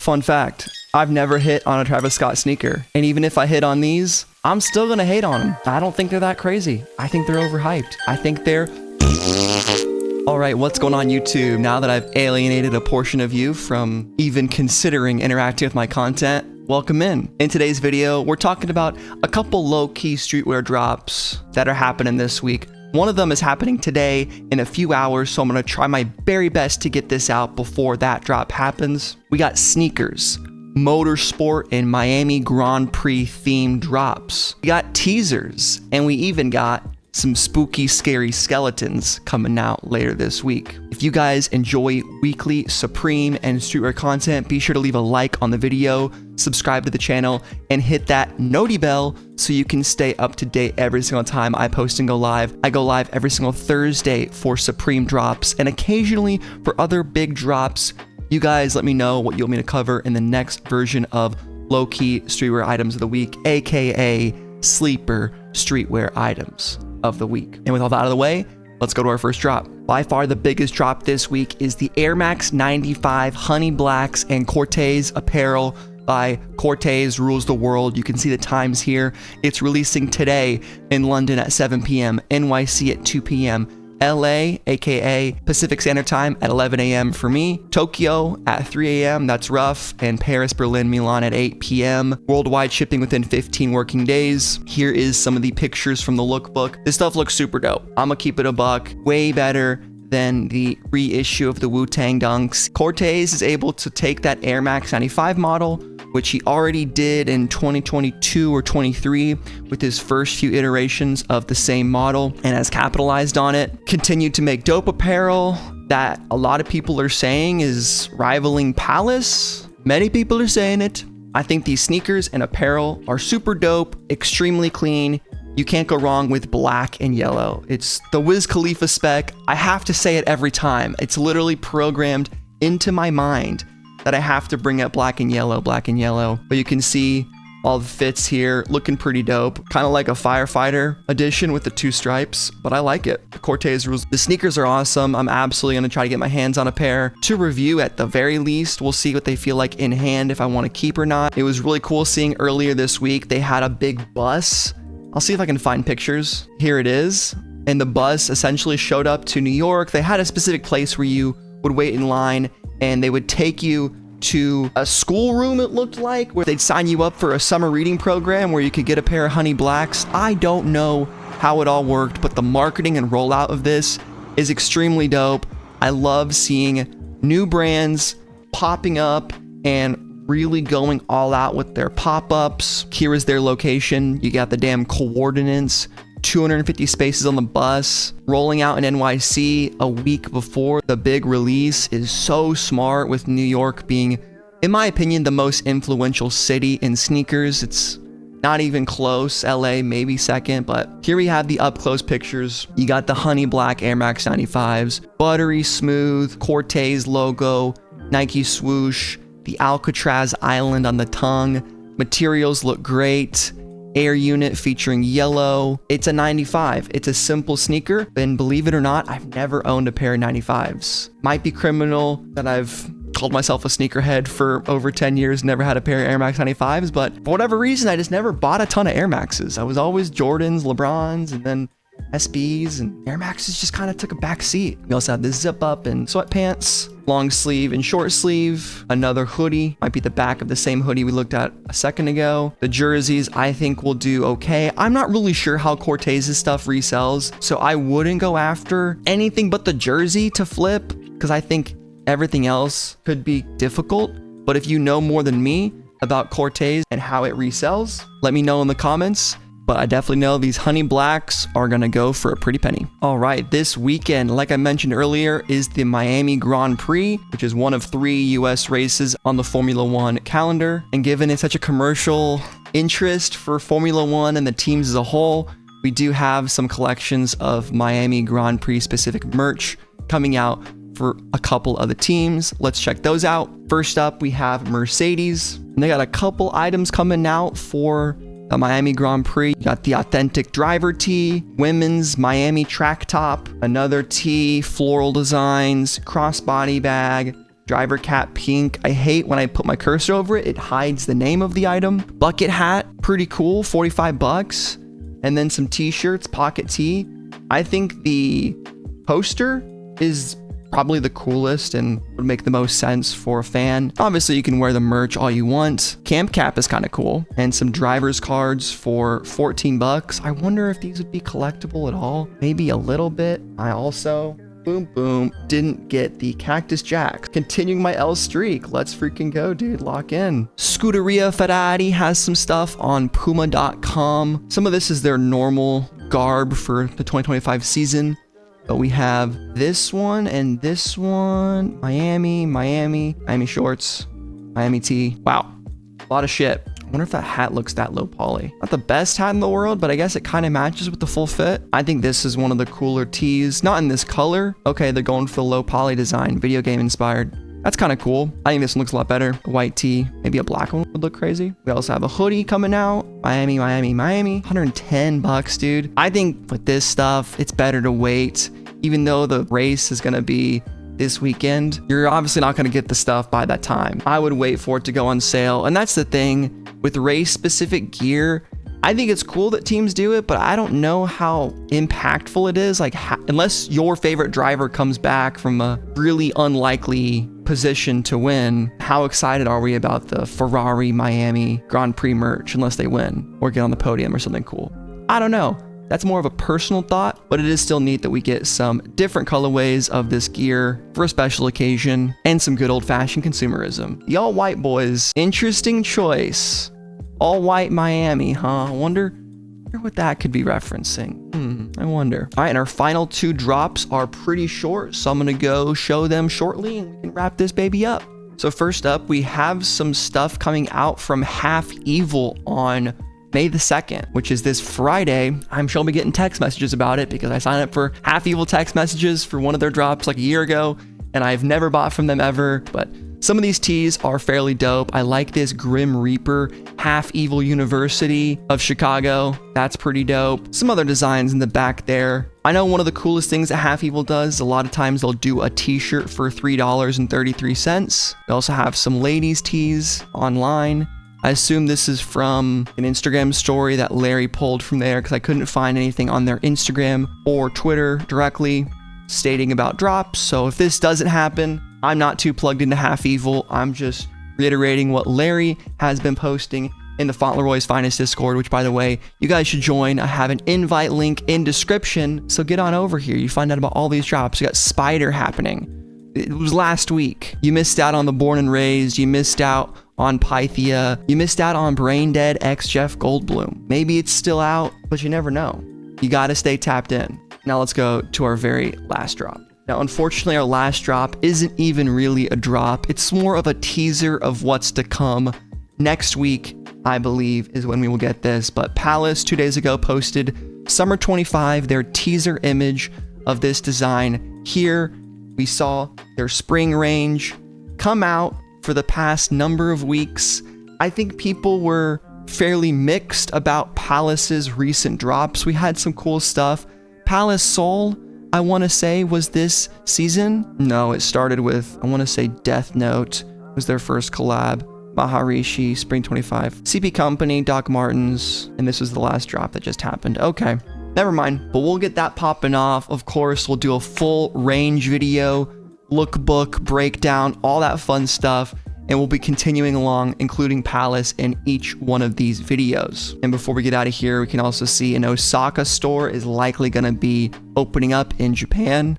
Fun fact, I've never hit on a Travis Scott sneaker. And even if I hit on these, I'm still gonna hate on them. I don't think they're that crazy. I think they're overhyped. I think they're... All right, what's going on YouTube? Now that I've alienated a portion of you from even considering interacting with my content, welcome in. In today's video, we're talking about a couple low-key streetwear drops that are happening this week. One of them is happening today in a few hours, so I'm gonna try my very best to get this out before that drop happens. We got sneakers, motorsport, and Miami Grand Prix themed drops. We got teasers, and we even got some spooky, scary skeletons coming out later this week. If you guys enjoy weekly Supreme and streetwear content, be sure to leave a like on the video, subscribe to the channel, and hit that noti bell so you can stay up to date every single time I post and go live. I go live every single Thursday for Supreme drops and occasionally for other big drops. You guys let me know what you want me to cover in the next version of low-key streetwear items of the week, aka sleeper streetwear items of the week. And with all that out of the way, let's go to our first drop. By far the biggest drop this week is the Air Max 95 Honey Blacks and Corteiz apparel by Corteiz Rules the World. You can see the times here. It's releasing today in London at 7 p.m., NYC at 2 p.m., LA, aka Pacific Standard Time at 11 a.m. for me, Tokyo at 3 a.m., that's rough, and Paris, Berlin, Milan at 8 p.m. Worldwide shipping within 15 working days. Here is some of the pictures from the lookbook. This stuff looks super dope. I'm gonna keep it a buck. Way better than the reissue of the Wu-Tang Dunks. Corteiz is able to take that Air Max 95 model, which he already did in 2022 or 23 with his first few iterations of the same model, and has capitalized on it. Continued to make dope apparel that a lot of people are saying is rivaling Palace. Many people are saying it. I think these sneakers and apparel are super dope, extremely clean. You can't go wrong with black and yellow. It's the Wiz Khalifa spec. I have to say it every time. It's literally programmed into my mind that I have to bring up black and yellow. But you can see all the fits here, looking pretty dope. Kind of like a firefighter edition with the two stripes, but I like it. The Corteiz Rules. The sneakers are awesome. I'm absolutely gonna try to get my hands on a pair to review at the very least. We'll see what they feel like in hand, if I wanna keep or not. It was really cool seeing earlier this week, they had a big bus. I'll see if I can find pictures. Here it is. And the bus essentially showed up to New York. They had a specific place where you would wait in line and they would take you to a schoolroom, it looked like, where they'd sign you up for a summer reading program where you could get a pair of Honey Blacks. I don't know how it all worked, but the marketing and rollout of this is extremely dope. I love seeing new brands popping up and really going all out with their pop-ups. Here is their location. You got the damn coordinates. 250 spaces on the bus. Rolling out in NYC a week before the big release is so smart, with New York being, in my opinion, the most influential city in sneakers. It's not even close. LA maybe second, but here we have the up-close pictures. You got the Honey Black Air Max 95s, buttery smooth, Corteiz logo, Nike swoosh, the Alcatraz Island on the tongue. Materials look great. Air unit featuring yellow. It's a 95. It's a simple sneaker, and believe it or not, I've never owned a pair of 95s. Might be criminal that I've called myself a sneakerhead for over 10 years, never had a pair of Air Max 95s, but for whatever reason, I just never bought a ton of Air Maxes. I was always Jordans, LeBrons, and then SBs, and Air Maxes just kind of took a back seat. We also have the zip up and sweatpants, long sleeve and short sleeve, another hoodie, might be the back of the same hoodie we looked at a second ago. The jerseys I think will do okay. I'm not really sure how Corteiz's stuff resells, so I wouldn't go after anything but the jersey to flip, because I think everything else could be difficult. But if you know more than me about Corteiz and how it resells, let me know in the comments. But I definitely know these Honey Blacks are gonna go for a pretty penny. All right, this weekend, like I mentioned earlier, is the Miami Grand Prix, which is one of 3 US races on the Formula One calendar. And given it's such a commercial interest for Formula One and the teams as a whole, we do have some collections of Miami Grand Prix specific merch coming out for a couple of the teams. Let's check those out. First up, we have Mercedes, and they got a couple items coming out for the Miami Grand Prix. You got the authentic driver tee, women's Miami track top, another tee, floral designs, crossbody bag, Driver cap pink. I hate when I put my cursor over it, it hides the name of the item. Bucket hat, pretty cool, 45 bucks. And then some t-shirts, pocket tee. I think the poster is probably the coolest and would make the most sense for a fan. Obviously, you can wear the merch all you want. Camp cap is kind of cool. And some driver's cards for 14 bucks. I wonder if these would be collectible at all. Maybe a little bit. I also, boom, didn't get the Cactus Jacks. Continuing my L streak. Let's freaking go, dude. Lock in. Scuderia Ferrari has some stuff on Puma.com. Some of this is their normal garb for the 2025 season. But we have this one and this one. Miami shorts, Miami tee. Wow, a lot of shit. I wonder if that hat looks that low poly. Not the best hat in the world, but I guess it kind of matches with the full fit. I think this is one of the cooler tees. Not in this color. Okay, they're going for the low poly design, video game inspired. That's kind of cool. I think this one looks a lot better. A white tee, maybe a black one would look crazy. We also have a hoodie coming out. Miami. 110 bucks, dude. I think with this stuff, it's better to wait. Even though the race is gonna be this weekend, you're obviously not gonna get the stuff by that time. I would wait for it to go on sale. And that's the thing with race specific gear. I think it's cool that teams do it, but I don't know how impactful it is. Like, unless your favorite driver comes back from a really unlikely position to win, how excited are we about the Ferrari Miami Grand Prix merch unless they win or get on the podium or something cool? I don't know. That's more of a personal thought, but it is still neat that we get some different colorways of this gear for a special occasion and some good old-fashioned consumerism. The all-white boys, interesting choice. All-white Miami, huh? I wonder what that could be referencing. I wonder. All right, and our final two drops are pretty short, so I'm gonna go show them shortly and we can wrap this baby up. So first up, we have some stuff coming out from Half Evil on May the 2nd, which is this Friday. I'm sure I'll be getting text messages about it because I signed up for Half Evil text messages for one of their drops like a year ago, and I've never bought from them ever, but some of these tees are fairly dope. I like this Grim Reaper Half Evil University of Chicago. That's pretty dope. Some other designs in the back there. I know one of the coolest things that Half Evil does, a lot of times they'll do a t-shirt for $3.33. They also have some ladies tees online. I assume this is from an Instagram story that Larry pulled from there because I couldn't find anything on their Instagram or Twitter directly stating about drops. So if this doesn't happen, I'm not too plugged into Half Evil. I'm just reiterating what Larry has been posting in the Fauntleroy's Finest Discord, which, by the way, you guys should join. I have an invite link in description, so get on over here. You find out about all these drops. We got Spider happening. It was last week. You missed out on the Born and Raised. You missed out on Pythia. You missed out on Brain Dead x Jeff Goldblum. Maybe it's still out, but you never know. You gotta stay tapped in. Now let's go to our very last drop. Now, unfortunately, our last drop isn't even really a drop. It's more of a teaser of what's to come. Next week, I believe, is when we will get this. But Palace 2 days ago posted Summer 25, their teaser image of this design. Here, we saw their spring range come out for the past number of weeks. I think people were fairly mixed about Palace's recent drops. We had some cool stuff. Palace Soul, I want to say, was this season. No, it started with, I want to say, Death Note was their first collab. Maharishi, Spring 25. CP Company, Doc Martens, and this was the last drop that just happened. Okay, never mind, but we'll get that popping off. Of course, we'll do a full range video, lookbook, breakdown, all that fun stuff, and we'll be continuing along, including Palace in each one of these videos. And before we get out of here, we can also see an Osaka store is likely going to be opening up in Japan.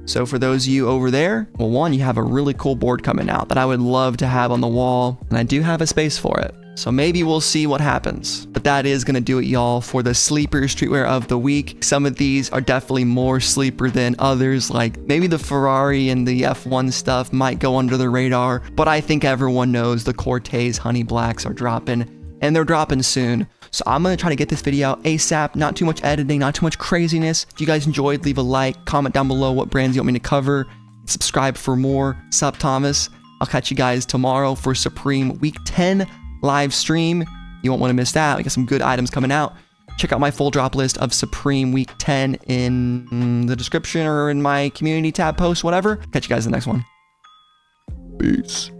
So for those of you over there, well, one, you have a really cool board coming out that I would love to have on the wall, and I do have a space for it. So maybe we'll see what happens. But that is going to do it, y'all, for the sleeper streetwear of the week. Some of these are definitely more sleeper than others, like maybe the Ferrari and the F1 stuff might go under the radar, but I think everyone knows the Corteiz Honey Blacks are dropping, and they're dropping soon. So I'm going to try to get this video out ASAP, not too much editing, not too much craziness. If you guys enjoyed, leave a like, comment down below what brands you want me to cover, subscribe for more. SupThomas. I'll catch you guys tomorrow for Supreme Week 10 live stream. You won't want to miss that. We got some good items coming out. Check out my full drop list of Supreme Week 10 in the description or in my community tab post, whatever. Catch you guys in the next one. Peace.